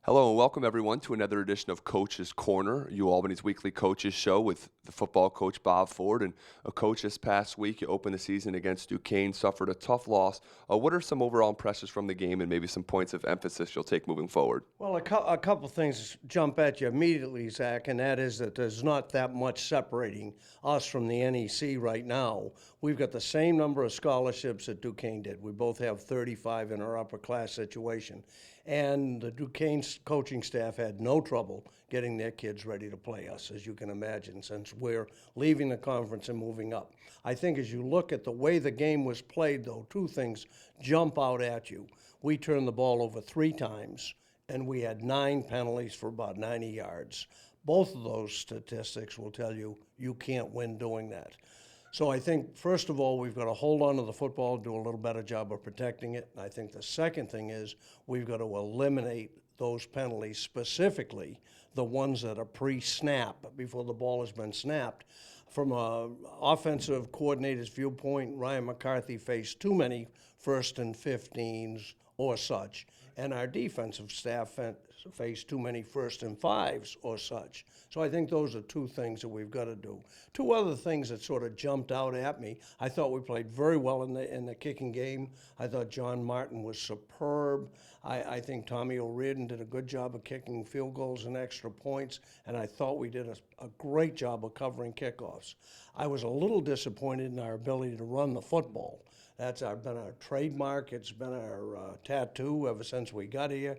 Hello and welcome everyone to another edition of Coach's Corner, UAlbany's weekly coaches show with the football coach Bob Ford. And a coach, this past week, you opened the season against Duquesne, suffered a tough loss. What are some overall impressions from the game and maybe some points of emphasis you'll take moving forward? Well, a couple things jump at you immediately, Zach, and that is that there's not that much separating us from the NEC right now. We've got the same number of scholarships that Duquesne did. We both have 35 in our upper class situation. And the Duquesne coaching staff had no trouble getting their kids ready to play us, as you can imagine, since we're leaving the conference and moving up. I think as you look at the way the game was played, though, two things jump out at you. We turned the ball over 3 times, and we had 9 penalties for about 90 yards. Both of those statistics will tell you you can't win doing that. So I think, first of all, we've got to hold on to the football, do a little better job of protecting it. And I think the second thing is we've got to eliminate those penalties, specifically the ones that are pre-snap, before the ball has been snapped. From an offensive coordinator's viewpoint, Ryan McCarthy faced too many 1st and 15s or such, and our defensive staff faced too many 1st and 5s or such. So I think those are two things that we've got to do. Two other things that sort of jumped out at me. I thought we played very well in the kicking game. I thought John Martin was superb. I think Tommy O'Riordan did a good job of kicking field goals and extra points, and I thought we did a great job of covering kickoffs. I was a little disappointed in our ability to run the football. That's been our trademark. It's been our tattoo ever since we got here,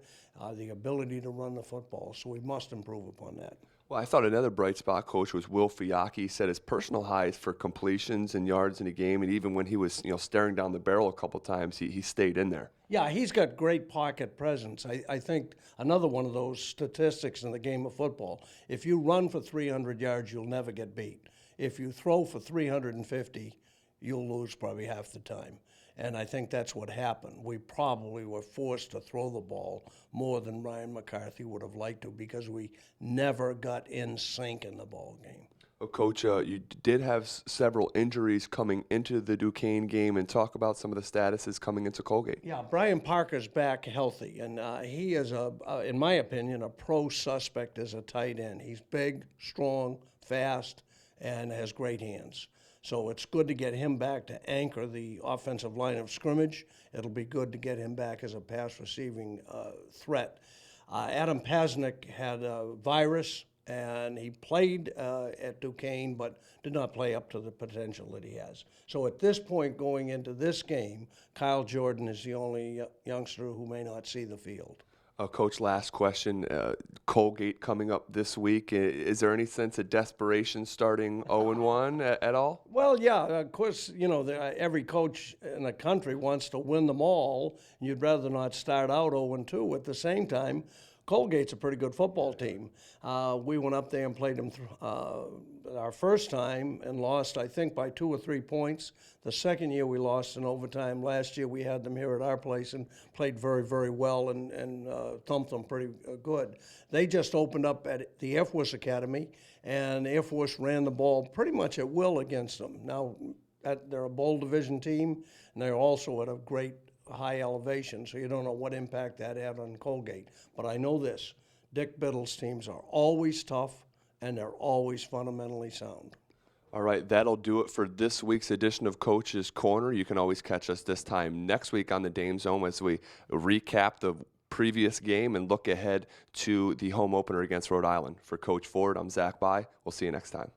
the ability to run the football. So we must improve upon that. Well, I thought another bright spot coach was Will Fiacchi. He set his personal highs for completions and yards in a game, and even when he was staring down the barrel a couple times, he stayed in there. Yeah, he's got great pocket presence. I think another one of those statistics in the game of football, if you run for 300 yards, you'll never get beat. If you throw for 350, you'll lose probably half the time. And I think that's what happened. We probably were forced to throw the ball more than Ryan McCarthy would have liked to because we never got in sync in the ball game. Well, Coach, you did have several injuries coming into the Duquesne game, and talk about some of the statuses coming into Colgate. Yeah, Brian Parker's back healthy, and he is, in my opinion, a pro suspect as a tight end. He's big, strong, fast, and has great hands. So it's good to get him back to anchor the offensive line of scrimmage. It'll be good to get him back as a pass receiving threat. Adam Pasnick had a virus, and he played at Duquesne, but did not play up to the potential that he has. So at this point going into this game, Kyle Jordan is the only youngster who may not see the field. Coach, last question. Colgate coming up this week. Is there any sense of desperation starting 0-1 at all? Well, yeah, of course, every coach in the country wants to win them all. And you'd rather not start out 0-2. At the same time, Colgate's a pretty good football team. We went up there and played them our first time and lost, I think, by 2 or 3 points. The second year we lost in overtime. Last year we had them here at our place and played very, very well and thumped them pretty good. They just opened up at the Air Force Academy, and the Air Force ran the ball pretty much at will against them. Now, they're a bowl division team, and they're also at a great high elevation, so you don't know what impact that had on Colgate. But I know this, Dick Biddle's teams are always tough, and they're always fundamentally sound. All right, that'll do it for this week's edition of Coach's Corner. You can always catch us this time next week on the Dame Zone as we recap the previous game and look ahead to the home opener against Rhode Island. For Coach Ford, I'm Zach By. We'll see you next time.